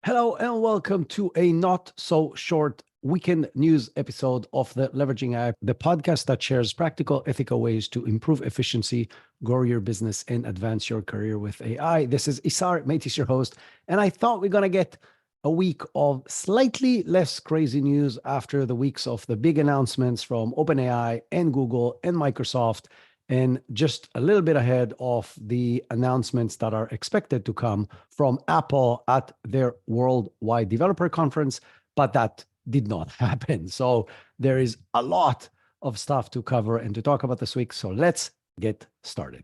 Hello and welcome to a not so short weekend news episode of the Leveraging AI, the podcast that shares practical, ethical ways to improve efficiency, grow your business, and advance your career with AI. This is Isar Meitis, your host, and I thought we're going to get a week of slightly less crazy news after the weeks of the big announcements from OpenAI and Google and Microsoft, and just a little bit ahead of the announcements that are expected to come from Apple at their Worldwide Developer Conference, but that did not happen. So there is a lot of stuff to cover and to talk about this week. So let's get started.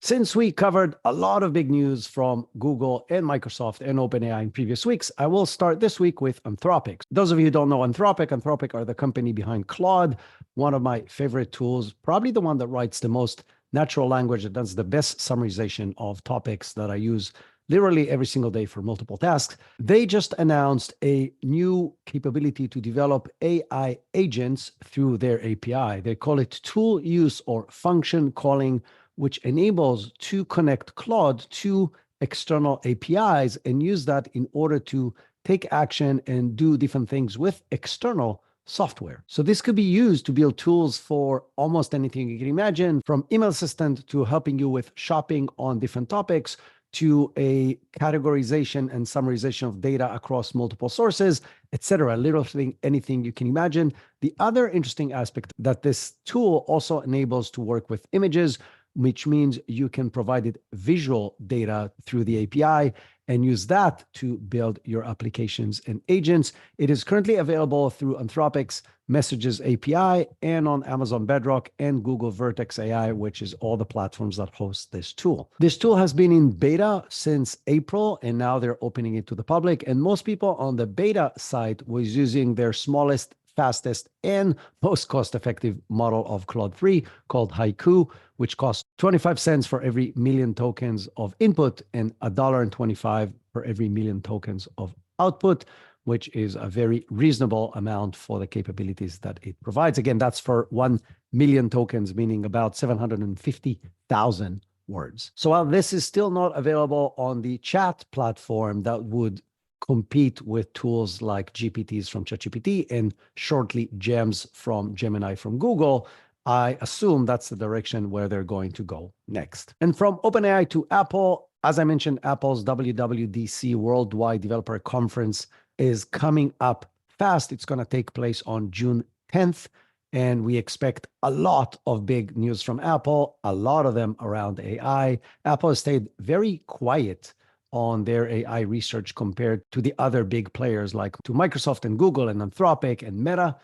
Since we covered a lot of big news from Google and Microsoft and OpenAI in previous weeks, I will start this week with Anthropic. Those of you who don't know Anthropic are the company behind Claude, one of my favorite tools, probably the one that writes the most natural language, that does the best summarization of topics that I use literally every single day for multiple tasks. They just announced a new capability to develop AI agents through their API. They call it tool use or function calling, which enables to connect Claude to external APIs and use that in order to take action and do different things with external software. So this could be used to build tools for almost anything you can imagine, from email assistant to helping you with shopping on different topics, to a categorization and summarization of data across multiple sources, etc. Literally anything you can imagine. The other interesting aspect that this tool also enables to work with images, which means you can provide it visual data through the API and use that to build your applications and agents. It is currently available through Anthropic's Messages API and on Amazon Bedrock and Google Vertex AI, which is all the platforms that host this tool. This tool has been in beta since April, and now they're opening it to the public. And most people on the beta site was using their smallest, fastest, and most cost-effective model of Claude 3 called Haiku, which costs 25 cents for every million tokens of input and $1.25 for every million tokens of output, which is a very reasonable amount for the capabilities that it provides. Again, that's for 1 million tokens, meaning about 750,000 words. So while this is still not available on the chat platform that would compete with tools like GPTs from ChatGPT and shortly GEMS from Gemini from Google, I assume that's the direction where they're going to go next. And from OpenAI to Apple, as I mentioned, Apple's WWDC Worldwide Developer Conference is coming up fast. It's going to take place on June 10th. And we expect a lot of big news from Apple, a lot of them around AI. Apple has stayed very quiet on their AI research compared to the other big players like to Microsoft and Google and Anthropic and Meta.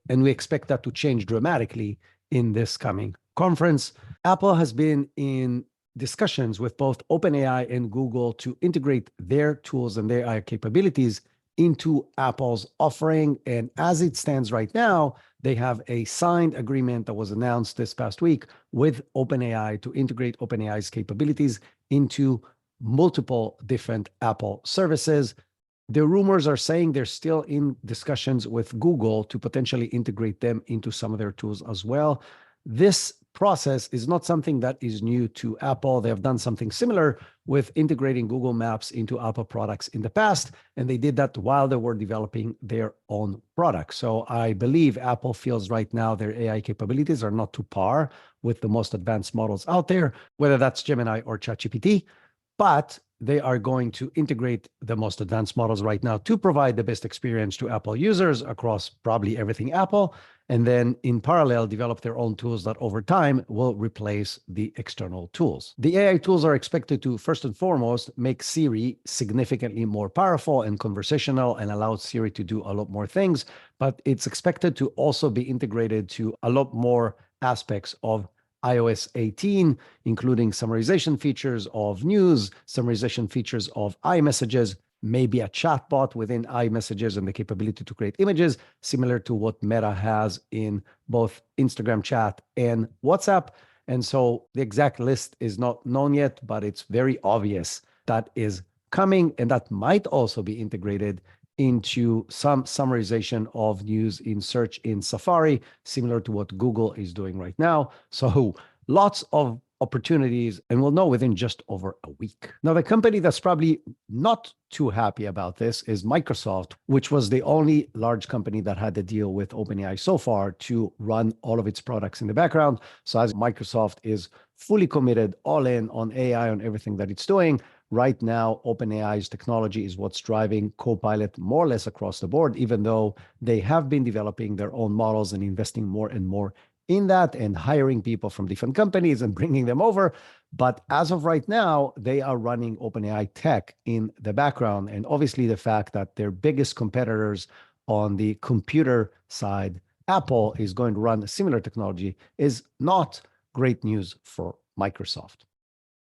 And we expect that to change dramatically in this coming conference. Apple has been in discussions with both OpenAI and Google to integrate their tools and their AI capabilities into Apple's offering. And as it stands right now, they have a signed agreement that was announced this past week with OpenAI to integrate OpenAI's capabilities into multiple different Apple services. The rumors are saying they're still in discussions with Google to potentially integrate them into some of their tools as well. This process is not something that is new to Apple. They have done something similar with integrating Google Maps into Apple products in the past, and they did that while they were developing their own products. So I believe Apple feels right now their AI capabilities are not to par with the most advanced models out there, whether that's Gemini or ChatGPT, but they are going to integrate the most advanced models right now to provide the best experience to Apple users across probably everything Apple, and then in parallel, develop their own tools that over time will replace the external tools. The AI tools are expected to, first and foremost, make Siri significantly more powerful and conversational and allow Siri to do a lot more things, but it's expected to also be integrated to a lot more aspects of iOS 18, including summarization features of news, summarization features of iMessages, maybe a chatbot within iMessages and the capability to create images, similar to what Meta has in both Instagram chat and WhatsApp. And so the exact list is not known yet, but it's very obvious that is coming, and that might also be integrated into some summarization of news in search in Safari, similar to what Google is doing right now. So lots of opportunities, and we'll know within just over a week. Now, the company that's probably not too happy about this is Microsoft, which was the only large company that had to deal with OpenAI so far to run all of its products in the background. So as Microsoft is fully committed, all in on AI, on everything that it's doing, right now, OpenAI's technology is what's driving Copilot more or less across the board, even though they have been developing their own models and investing more and more in that and hiring people from different companies and bringing them over. But as of right now, they are running OpenAI tech in the background. And obviously, the fact that their biggest competitors on the computer side, Apple, is going to run a similar technology is not great news for Microsoft.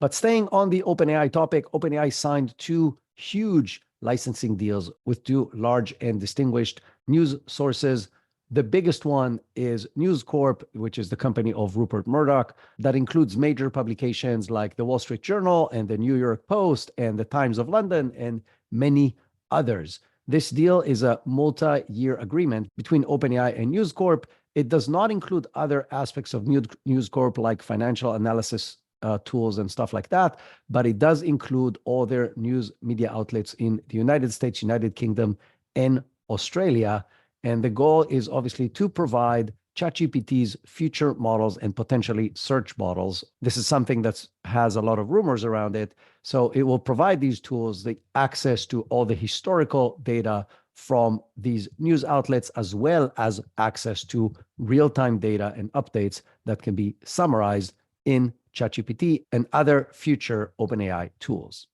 But staying on the OpenAI topic, OpenAI signed 2 huge licensing deals with 2 large and distinguished news sources. The biggest one is News Corp, which is the company of Rupert Murdoch, that includes major publications like the Wall Street Journal and the New York Post and the Times of London and many others. This deal is a multi-year agreement between OpenAI and News Corp. It does not include other aspects of News Corp like financial analysis tools and stuff like that, but it does include all their news media outlets in the United States, United Kingdom, and Australia. And the goal is obviously to provide ChatGPT's future models and potentially search models. This is something that has a lot of rumors around it. So it will provide these tools the access to all the historical data from these news outlets, as well as access to real-time data and updates that can be summarized in ChatGPT and other future OpenAI tools.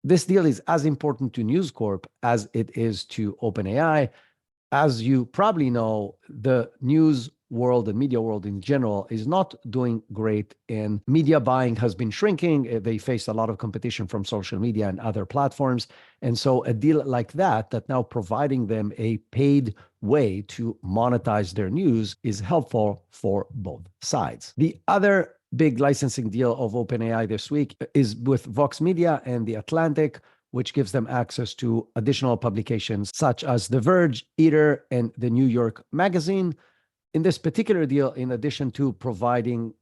This deal is as important to News Corp as it is to OpenAI. As you probably know, the news world and media world in general is not doing great, and media buying has been shrinking. They face a lot of competition from social media and other platforms. And so a deal like that now providing them a paid way to monetize their news is helpful for both sides. The other big licensing deal of OpenAI this week is with Vox Media and The Atlantic, which gives them access to additional publications such as The Verge, Eater, and The New York Magazine. In this particular deal, in addition to providing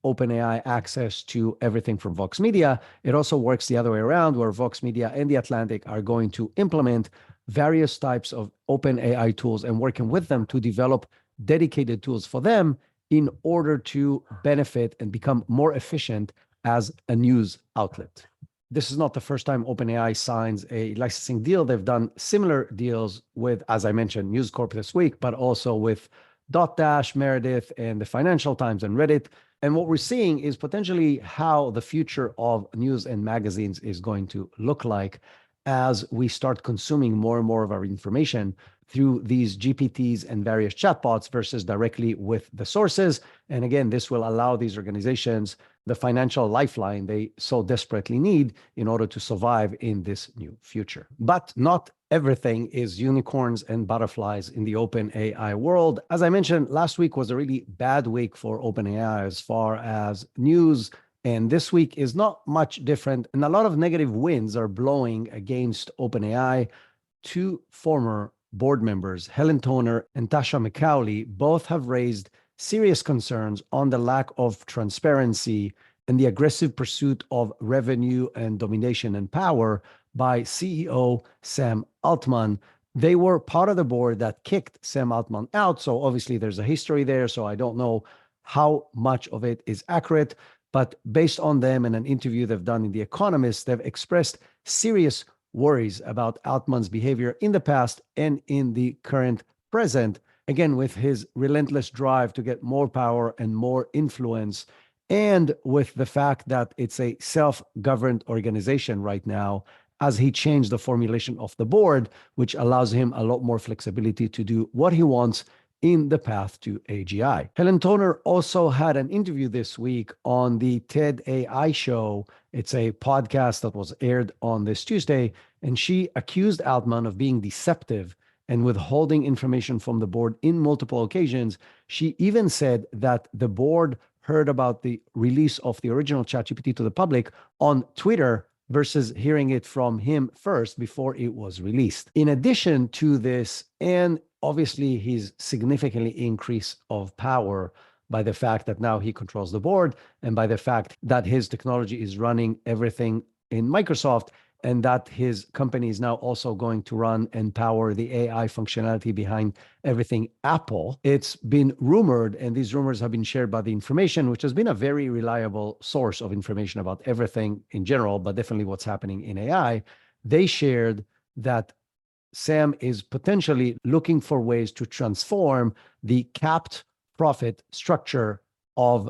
OpenAI access to everything from Vox Media, it also works the other way around, where Vox Media and The Atlantic are going to implement various types of OpenAI tools and working with them to develop dedicated tools for them in order to benefit and become more efficient as a news outlet. This is not the first time OpenAI signs a licensing deal. They've done similar deals with, as I mentioned, News Corp this week, but also with Dotdash, Meredith, and the Financial Times and Reddit. And what we're seeing is potentially how the future of news and magazines is going to look like as we start consuming more and more of our information through these GPTs and various chatbots versus directly with the sources. And again, this will allow these organizations the financial lifeline they so desperately need in order to survive in this new future. But not everything is unicorns and butterflies in the OpenAI world. As I mentioned, last week was a really bad week for OpenAI as far as news. And this week is not much different. And a lot of negative winds are blowing against OpenAI. 2 former board members, Helen Toner and Tasha McCauley, both have raised serious concerns on the lack of transparency and the aggressive pursuit of revenue and domination and power by CEO Sam Altman. They were part of the board that kicked Sam Altman out. So obviously there's a history there. So I don't know how much of it is accurate, but based on them and an interview they've done in The Economist, they've expressed serious worries about Altman's behavior in the past and in the current present, again, with his relentless drive to get more power and more influence, and with the fact that it's a self-governed organization right now, as he changed the formulation of the board, which allows him a lot more flexibility to do what he wants in the path to AGI. Helen Toner also had an interview this week on the TED AI show. It's a podcast that was aired on this Tuesday, and she accused Altman of being deceptive and withholding information from the board in multiple occasions. She even said that the board heard about the release of the original ChatGPT to the public on Twitter versus hearing it from him first before it was released. In addition to this, and obviously his significantly increase of power, by the fact that now he controls the board and by the fact that his technology is running everything in Microsoft, and that his company is now also going to run and power the AI functionality behind everything Apple. It's been rumored, and these rumors have been shared by The Information, which has been a very reliable source of information about everything in general, but definitely what's happening in AI. They shared that Sam is potentially looking for ways to transform the capped profit structure of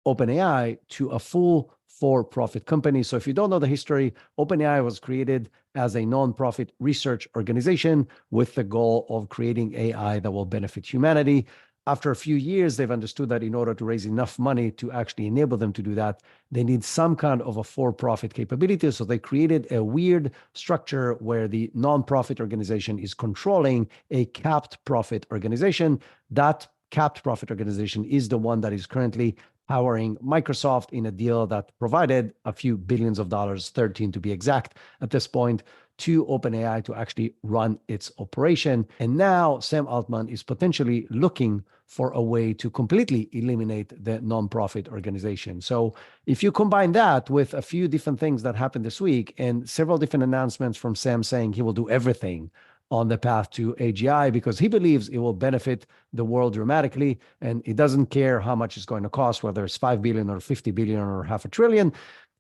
OpenAI to a full for-profit company. So if you don't know the history, OpenAI was created as a non-profit research organization with the goal of creating AI that will benefit humanity. After a few years, they've understood that in order to raise enough money to actually enable them to do that, they need some kind of a for-profit capability. So they created a weird structure where the non-profit organization is controlling a capped profit organization. That capped profit organization is the one that is currently powering Microsoft in a deal that provided a few billions of dollars, 13 to be exact at this point, to OpenAI to actually run its operation. And now Sam Altman is potentially looking for a way to completely eliminate the nonprofit organization. So if you combine that with a few different things that happened this week and several different announcements from Sam saying he will do everything on the path to AGI because he believes it will benefit the world dramatically, and he doesn't care how much it's going to cost, whether it's 5 billion or 50 billion or half a trillion.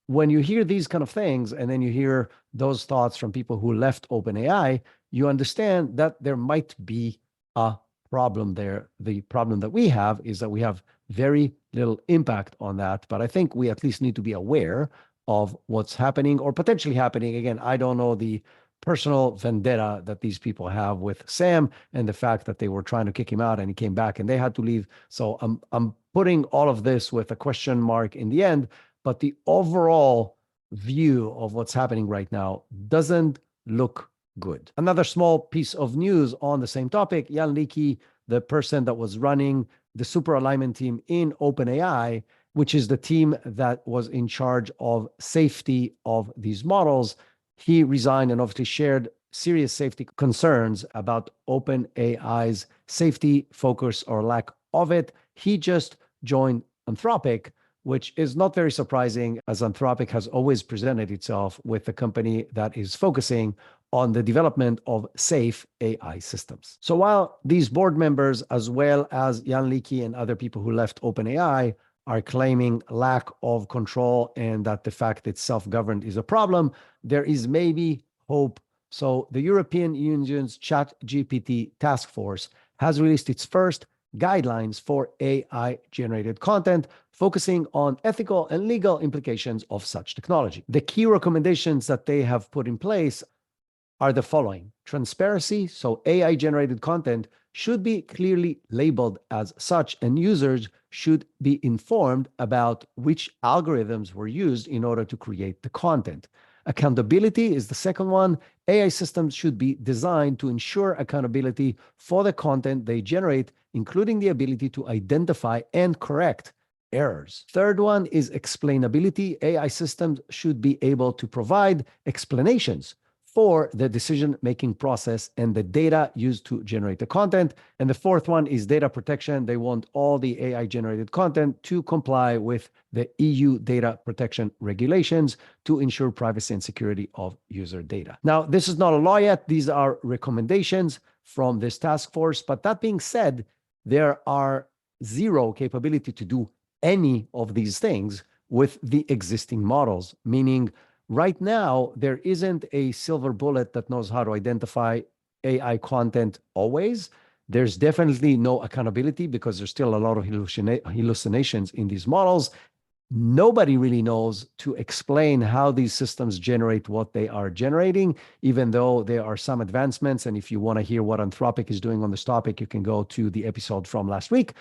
When you hear these kind of things, and then you hear those thoughts from people who left OpenAI, you understand that there might be a problem there. The problem that we have is that we have very little impact on that, but I think we at least need to be aware of what's happening or potentially happening. Again, I don't know the personal vendetta that these people have with Sam and the fact that they were trying to kick him out and he came back and they had to leave. So I'm putting all of this with a question mark in the end, but the overall view of what's happening right now doesn't look good. Another small piece of news on the same topic, Jan Leakey, the person that was running the super alignment team in OpenAI, which is the team that was in charge of safety of these models, he resigned and obviously shared serious safety concerns about OpenAI's safety focus or lack of it. He just joined Anthropic, which is not very surprising, as Anthropic has always presented itself with a company that is focusing on the development of safe AI systems. So while these board members, as well as Jan Leakey and other people who left OpenAI, are claiming lack of control and that the fact it's self-governed is a problem, there is maybe hope. So the European Union's ChatGPT task force has released its first guidelines for AI-generated content, focusing on ethical and legal implications of such technology. The key recommendations that they have put in place are the following. Transparency, so AI-generated content should be clearly labeled as such, and users should be informed about which algorithms were used in order to create the content. Accountability is the second one. AI systems should be designed to ensure accountability for the content they generate, including the ability to identify and correct errors. Third one is explainability. AI systems should be able to provide explanations for the decision-making process and the data used to generate the content. And the fourth one is data protection. They want all the AI-generated content to comply with the EU data protection regulations to ensure privacy and security of user data. Now, this is not a law yet. These are recommendations from this task force. But that being said, there are zero capability to do any of these things with the existing models, meaning right now, there isn't a silver bullet that knows how to identify AI content always. There's definitely no accountability because there's still a lot of hallucinations in these models. Nobody really knows to explain how these systems generate what they are generating, even though there are some advancements. And if you want to hear what Anthropic is doing on this topic, you can go to the episode from last week.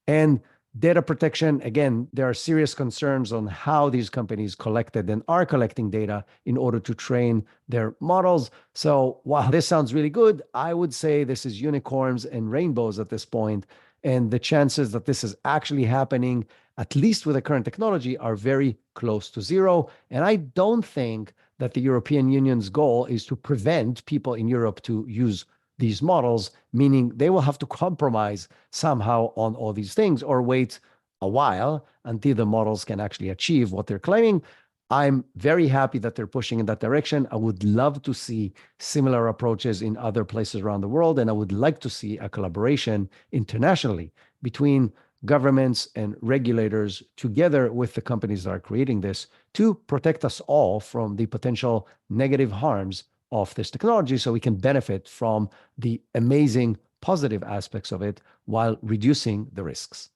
And data protection, again, there are serious concerns on how these companies collected and are collecting data in order to train their models. So while this sounds really good, I would say this is unicorns and rainbows at this point, and the chances that this is actually happening, at least with the current technology, are very close to zero. And I don't think that the European Union's goal is to prevent people in Europe to use these models, meaning they will have to compromise somehow on all these things or wait a while until the models can actually achieve what they're claiming. I'm very happy that they're pushing in that direction. I would love to see similar approaches in other places around the world, and I would like to see a collaboration internationally between governments and regulators together with the companies that are creating this to protect us all from the potential negative harms of this technology so we can benefit from the amazing positive aspects of it while reducing the risks.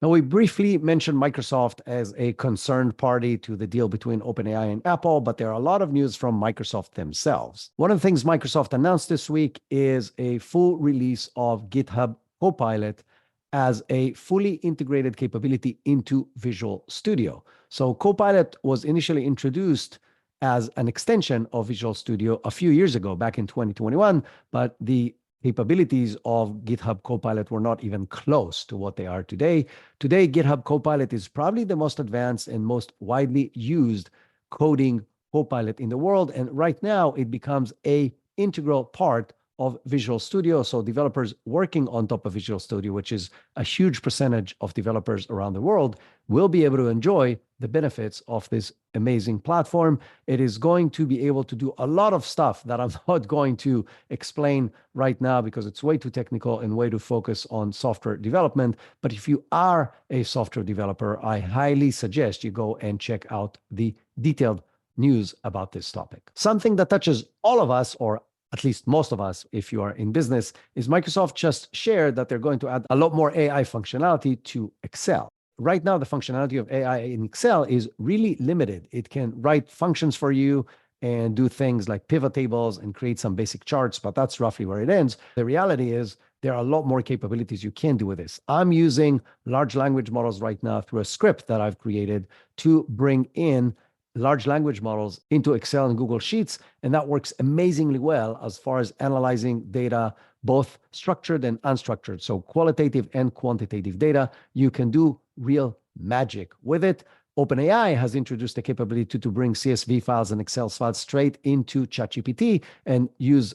Now, we briefly mentioned Microsoft as a concerned party to the deal between OpenAI and Apple, but there are a lot of news from Microsoft themselves. One of the things Microsoft announced this week is a full release of GitHub Copilot as a fully integrated capability into Visual Studio. So Copilot was initially introduced as an extension of Visual Studio a few years ago, back in 2021, but the capabilities of GitHub Copilot were not even close to what they are today. Today, GitHub Copilot is probably the most advanced and most widely used coding Copilot in the world. And right now, it becomes an integral part of Visual Studio. So developers working on top of Visual Studio, which is a huge percentage of developers around the world, will be able to enjoy the benefits of this amazing platform. It is going to be able to do a lot of stuff that I'm not going to explain right now because it's way too technical and way too focused on software development. But if you are a software developer, I highly suggest you go and check out the detailed news about this topic. Something that touches all of us, or at least most of us, if you are in business, is Microsoft just shared that they're going to add a lot more AI functionality to Excel. Right now, the functionality of AI in Excel is really limited. It can write functions for you and do things like pivot tables and create some basic charts, but that's roughly where it ends. The reality is there are a lot more capabilities you can do with this. I'm using large language models right now through a script that I've created to bring in large language models into Excel and Google Sheets, and that works amazingly well as far as analyzing data, both structured and unstructured. So qualitative and quantitative data, you can do real magic with it. OpenAI has introduced the capability to bring CSV files and Excel files straight into ChatGPT and use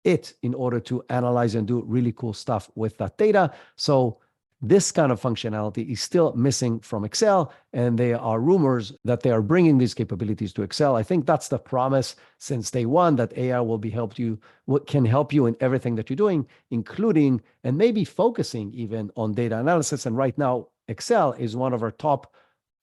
it in order to analyze and do really cool stuff with that data. So this kind of functionality is still missing from Excel, and there are rumors that they are bringing these capabilities to Excel. I think that's the promise since day one, that AI will be can help you in everything that you're doing, including and maybe focusing even on data analysis. And right now, Excel is one of our top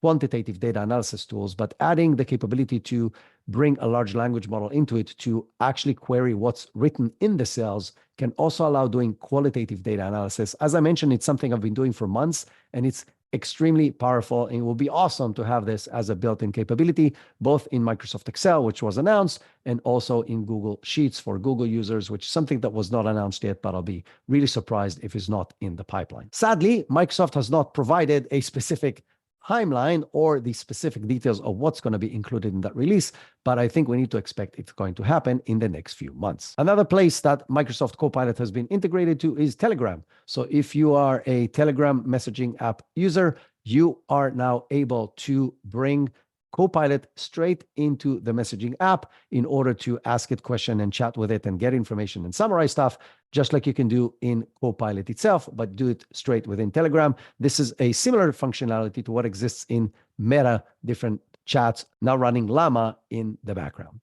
quantitative data analysis tools, but adding the capability to bring a large language model into it to actually query what's written in the cells can also allow doing qualitative data analysis. As I mentioned, it's something I've been doing for months, and it's extremely powerful, and it will be awesome to have this as a built-in capability, both in Microsoft Excel, which was announced, and also in Google Sheets for Google users, which is something that was not announced yet, but I'll be really surprised if it's not in the pipeline. Sadly, Microsoft has not provided a specific timeline or the specific details of what's going to be included in that release, but I think we need to expect it's going to happen in the next few months. Another place that Microsoft Copilot has been integrated to is Telegram. So if you are a Telegram messaging app user, you are now able to bring Copilot straight into the messaging app in order to ask it questions and chat with it and get information and summarize stuff, just like you can do in Copilot itself, but do it straight within Telegram. This is a similar functionality to what exists in Meta, different chats, now running Llama in the background.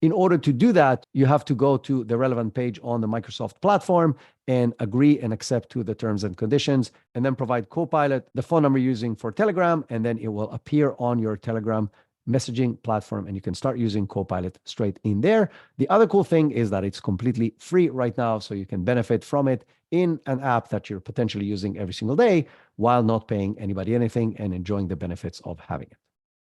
In order to do that, you have to go to the relevant page on the Microsoft platform and agree and accept to the terms and conditions, and then provide Copilot, the phone number you're using for Telegram, and then it will appear on your Telegram messaging platform, and you can start using Copilot straight in there. The other cool thing is that it's completely free right now, so you can benefit from it in an app that you're potentially using every single day while not paying anybody anything and enjoying the benefits of having it.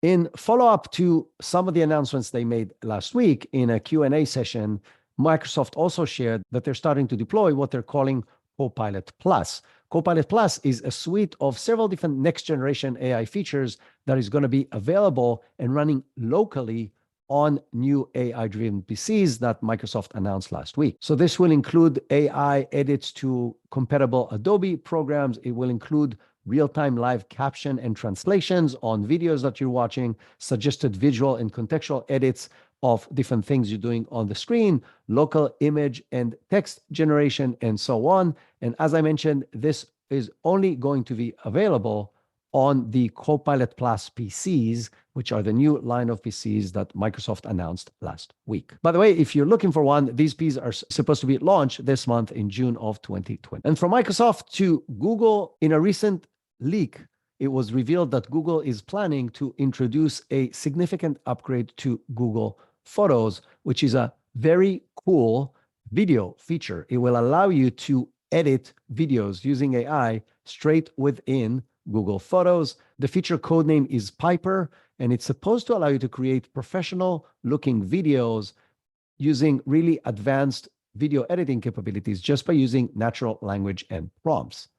In follow-up to some of the announcements they made last week in a Q&A session, Microsoft also shared that they're starting to deploy what they're calling Copilot Plus. Copilot Plus is a suite of several different next-generation AI features that is going to be available and running locally on new AI-driven PCs that Microsoft announced last week. So this will include AI edits to compatible Adobe programs. It will include real-time live caption and translations on videos that you're watching, suggested visual and contextual edits of different things you're doing on the screen, local image and text generation, and so on. And as I mentioned, this is only going to be available on the Copilot Plus PCs, which are the new line of PCs that Microsoft announced last week. By the way, if you're looking for one, these PCs are supposed to be launched this month in June of 2020. And from Microsoft to Google, in a recent leak, it was revealed that Google is planning to introduce a significant upgrade to Google Photos, which is a very cool video feature. It will allow you to edit videos using AI straight within Google Photos. The feature codename is Piper, and it's supposed to allow you to create professional-looking videos using really advanced video editing capabilities just by using natural language and prompts.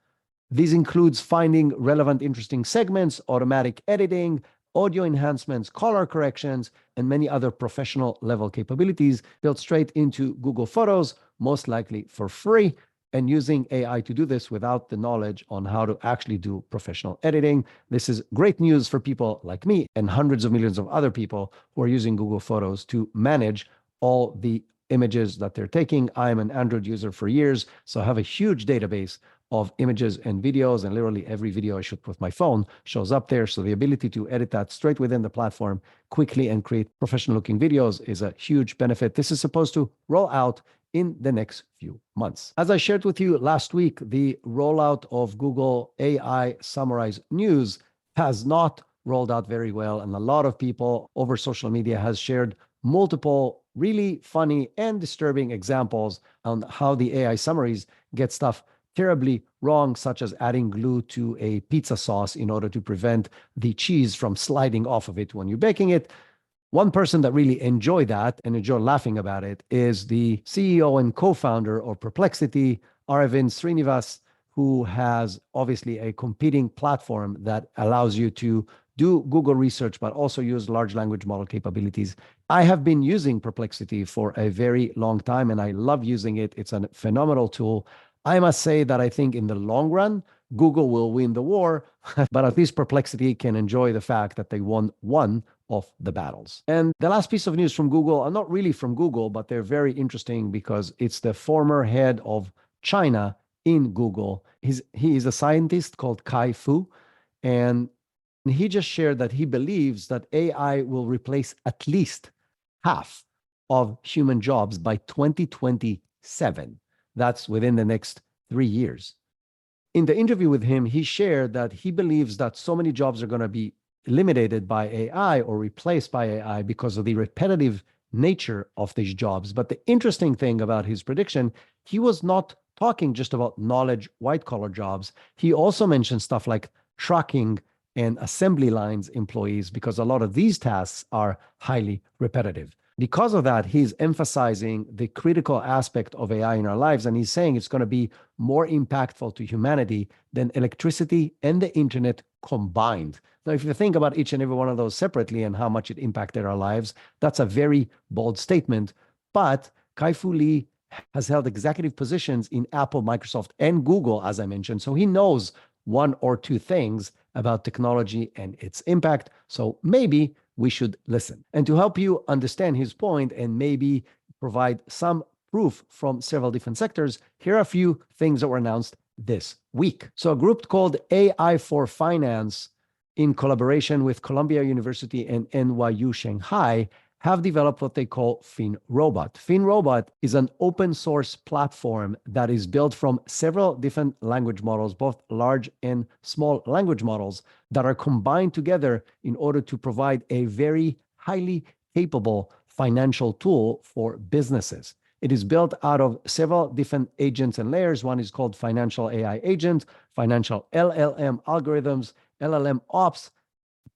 These includes finding relevant, interesting segments, automatic editing, audio enhancements, color corrections, and many other professional level capabilities built straight into Google Photos, most likely for free, and using AI to do this without the knowledge on how to actually do professional editing. This is great news for people like me and hundreds of millions of other people who are using Google Photos to manage all the images that they're taking. I'm an Android user for years, so I have a huge database of images and videos, and literally every video I shoot with my phone shows up there. So the ability to edit that straight within the platform quickly and create professional looking videos is a huge benefit. This is supposed to roll out in the next few months. As I shared with you last week, the rollout of Google AI Summarize News has not rolled out very well, and a lot of people over social media has shared multiple really funny and disturbing examples on how the AI summaries get stuff terribly wrong, such as adding glue to a pizza sauce in order to prevent the cheese from sliding off of it when you're baking it. One person that really enjoyed that and enjoyed laughing about it is the CEO and co-founder of Perplexity, Aravind Srinivas, who has obviously a competing platform that allows you to do Google research, but also use large language model capabilities. I have been using Perplexity for a very long time, and I love using it. It's a phenomenal tool. I must say that I think in the long run, Google will win the war, but at least Perplexity can enjoy the fact that they won one of the battles. And the last piece of news from Google, are not really from Google, but they're very interesting because it's the former head of China in Google. He is a scientist called Kai Fu, and he just shared that he believes that AI will replace at least half of human jobs by 2027. That's within the next 3 years. In the interview with him, he shared that he believes that so many jobs are going to be eliminated by AI or replaced by AI because of the repetitive nature of these jobs. But the interesting thing about his prediction, he was not talking just about knowledge, white-collar jobs. He also mentioned stuff like trucking and assembly lines employees, because a lot of these tasks are highly repetitive. Because of that, he's emphasizing the critical aspect of AI in our lives, and he's saying it's going to be more impactful to humanity than electricity and the internet combined. Now, if you think about each and every one of those separately and how much it impacted our lives, that's a very bold statement. But Kai-Fu Lee has held executive positions in Apple, Microsoft, and Google, as I mentioned, so he knows one or two things about technology and its impact. So maybe we should listen. And to help you understand his point and maybe provide some proof from several different sectors, here are a few things that were announced this week. So a group called AI for Finance, in collaboration with Columbia University and NYU Shanghai, have developed what they call FinRobot. FinRobot is an open source platform that is built from several different language models, both large and small language models, that are combined together in order to provide a very highly capable financial tool for businesses. It is built out of several different agents and layers. One is called Financial AI Agent, Financial LLM Algorithms, LLM Ops,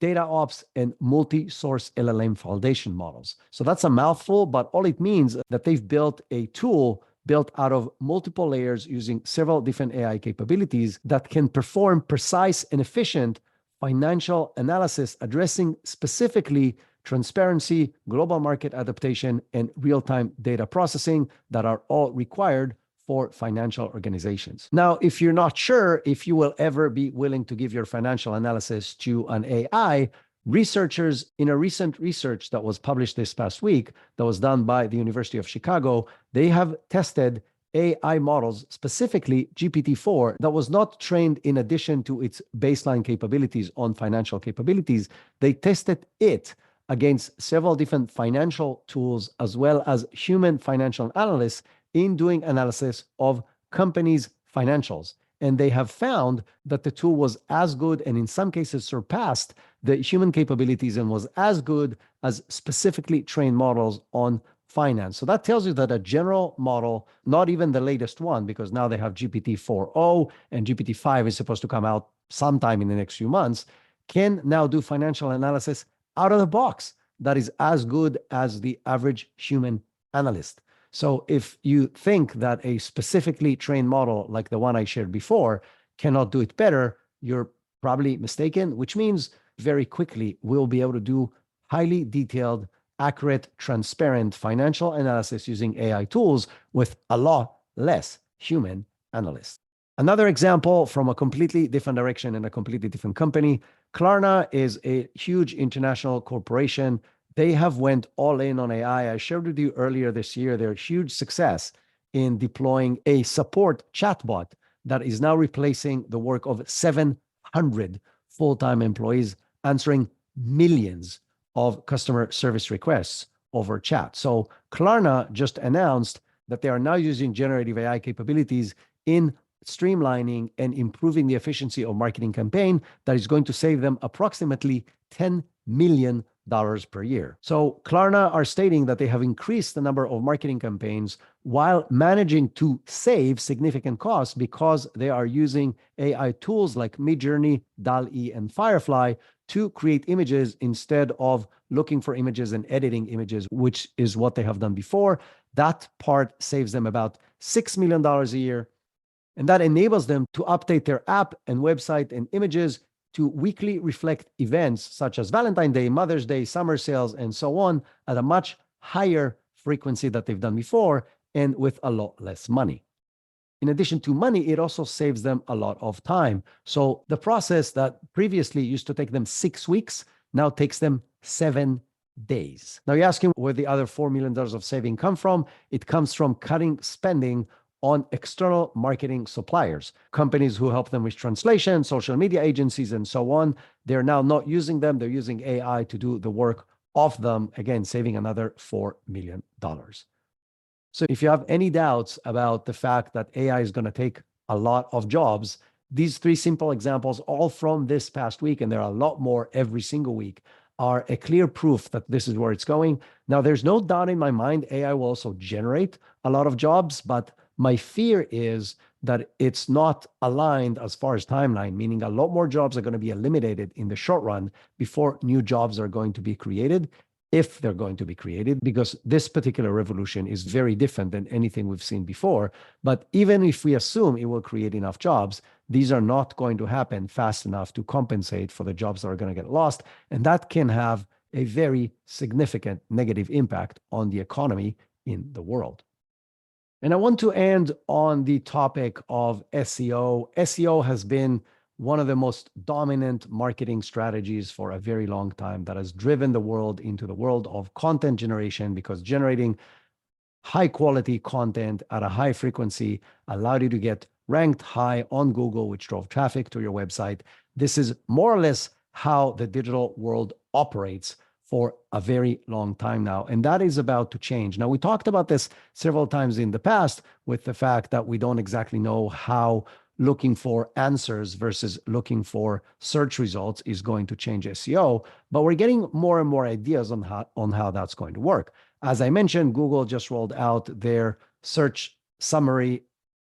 data ops, and multi-source LLM foundation models. So that's a mouthful, but all it means is that they've built a tool built out of multiple layers using several different AI capabilities that can perform precise and efficient financial analysis, addressing specifically transparency, global market adaptation, and real-time data processing that are all required for financial organizations. Now, if you're not sure if you will ever be willing to give your financial analysis to an AI, Researchers in a recent research that was published this past week, that was done by the University of Chicago, they have tested AI models, specifically GPT-4, that was not trained in addition to its baseline capabilities on financial capabilities. They tested it against several different financial tools as well as human financial analysts in doing analysis of companies' financials. And they have found that the tool was as good and in some cases surpassed the human capabilities and was as good as specifically trained models on finance. So that tells you that a general model, not even the latest one, because now they have GPT 4.0 and GPT 5 is supposed to come out sometime in the next few months, can now do financial analysis out of the box that is as good as the average human analyst. So if you think that a specifically trained model like the one I shared before cannot do it better, you're probably mistaken, which means very quickly we'll be able to do highly detailed, accurate, transparent financial analysis using AI tools with a lot less human analysts. Another example from a completely different direction and a completely different company, Klarna is a huge international corporation. They have went all in on AI. I shared with you earlier this year their huge success in deploying a support chatbot that is now replacing the work of 700 full-time employees, answering millions of customer service requests over chat. So Klarna just announced that they are now using generative AI capabilities in streamlining and improving the efficiency of marketing campaign that is going to save them approximately $10 million per year. So Klarna are stating that they have increased the number of marketing campaigns while managing to save significant costs because they are using AI tools like Midjourney, DALL-E, and Firefly to create images instead of looking for images and editing images, which is what they have done before. That part saves them about $6 million a year. And that enables them to update their app and website and images to weekly reflect events such as Valentine's Day, Mother's Day, summer sales, and so on at a much higher frequency that they've done before and with a lot less money. In addition to money, it also saves them a lot of time. So the process that previously used to take them 6 weeks now takes them 7 days. Now you're asking where the other $4 million of saving come from. It comes from cutting spending on external marketing suppliers, companies who help them with translation, social media agencies, and so on. They're now not using them. They're using AI to do the work of them, again, saving another $4 million. So if you have any doubts about the fact that AI is going to take a lot of jobs, these 3 simple examples, all from this past week, and there are a lot more every single week, are a clear proof that this is where it's going. Now, there's no doubt in my mind AI will also generate a lot of jobs, but my fear is that it's not aligned as far as timeline, meaning a lot more jobs are going to be eliminated in the short run before new jobs are going to be created, if they're going to be created, because this particular revolution is very different than anything we've seen before. But even if we assume it will create enough jobs, these are not going to happen fast enough to compensate for the jobs that are going to get lost. And that can have a very significant negative impact on the economy in the world. And I want to end on the topic of SEO. SEO has been one of the most dominant marketing strategies for a very long time that has driven the world into the world of content generation, because generating high quality content at a high frequency allowed you to get ranked high on Google, which drove traffic to your website. This is more or less how the digital world operates for a very long time now. And that is about to change. Now, we talked about this several times in the past with the fact that we don't exactly know how looking for answers versus looking for search results is going to change SEO, but we're getting more and more ideas on how that's going to work. As I mentioned, Google just rolled out their search summary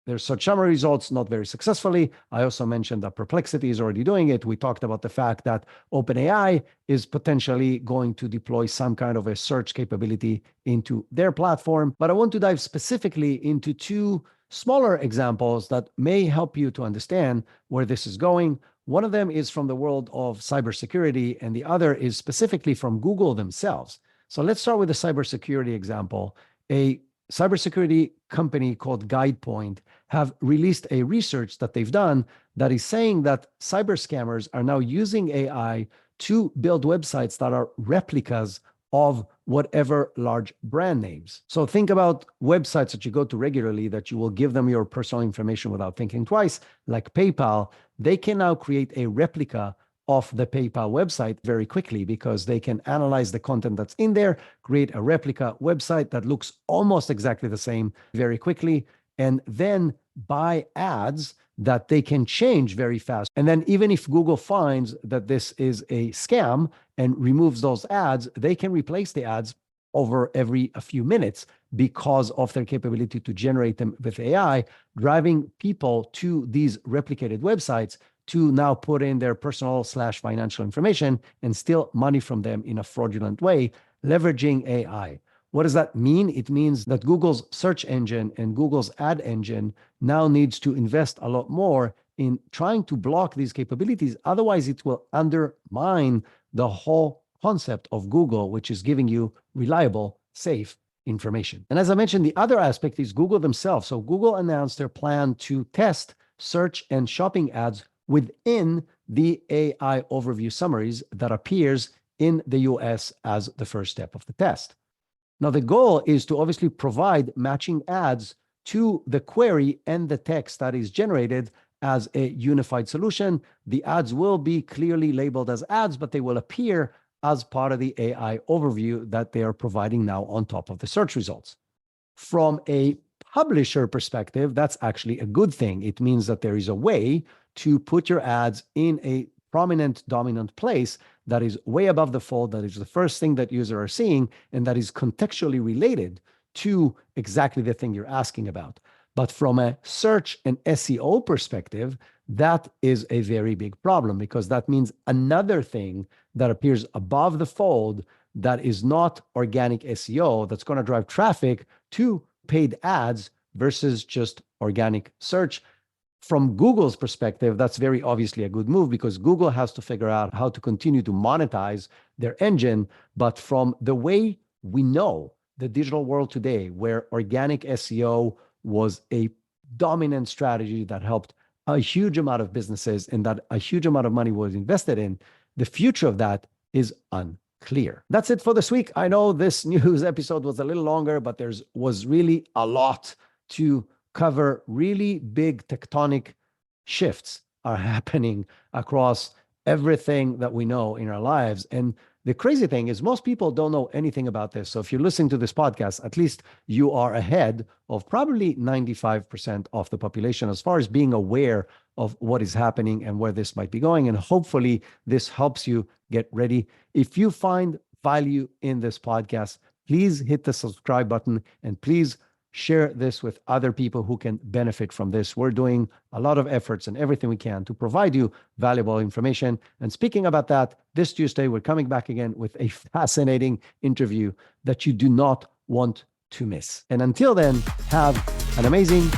results not very successfully. I also mentioned that Perplexity is already doing it. We talked about the fact that OpenAI is potentially going to deploy some kind of a search capability into their platform. But I want to dive specifically into 2 smaller examples that may help you to understand where this is going. One of them is from the world of cybersecurity, and the other is specifically from Google themselves. So let's start with the cybersecurity example. A cybersecurity company called GuidePoint have released a research that they've done that is saying that cyber scammers are now using AI to build websites that are replicas of whatever large brand names. So think about websites that you go to regularly that you will give them your personal information without thinking twice, like PayPal. They can now create a replica of the PayPal website very quickly because they can analyze the content that's in there, create a replica website that looks almost exactly the same very quickly, and then buy ads that they can change very fast. And then even if Google finds that this is a scam and removes those ads, they can replace the ads over every a few minutes because of their capability to generate them with AI, driving people to these replicated websites to now put in their personal/financial information and steal money from them in a fraudulent way, leveraging AI. What does that mean? It means that Google's search engine and Google's ad engine now needs to invest a lot more in trying to block these capabilities. Otherwise, it will undermine the whole concept of Google, which is giving you reliable, safe information. And as I mentioned, the other aspect is Google themselves. So Google announced their plan to test search and shopping ads within the AI overview summaries that appears in the US as the first step of the test. Now, the goal is to obviously provide matching ads to the query and the text that is generated as a unified solution. The ads will be clearly labeled as ads, but they will appear as part of the AI overview that they are providing now on top of the search results. From a publisher perspective, that's actually a good thing. It means that there is a way to put your ads in a prominent, dominant place that is way above the fold, that is the first thing that users are seeing, and that is contextually related to exactly the thing you're asking about. But from a search and SEO perspective, that is a very big problem because that means another thing that appears above the fold that is not organic SEO that's going to drive traffic to paid ads versus just organic search. From Google's perspective, that's very obviously a good move because Google has to figure out how to continue to monetize their engine. But from the way we know the digital world today, where organic SEO was a dominant strategy that helped a huge amount of businesses and that a huge amount of money was invested in, the future of that is unclear. That's it for this week. I know this news episode was a little longer, but was really a lot to cover. Really big tectonic shifts are happening across everything that we know in our lives. And the crazy thing is most people don't know anything about this. So if you're listening to this podcast, at least you are ahead of probably 95% of the population as far as being aware of what is happening and where this might be going. And hopefully this helps you get ready. If you find value in this podcast, please hit the subscribe button and please share this with other people who can benefit from this. We're doing a lot of efforts and everything we can to provide you valuable information. And speaking about that, this Tuesday, we're coming back again with a fascinating interview that you do not want to miss. And until then, have an amazing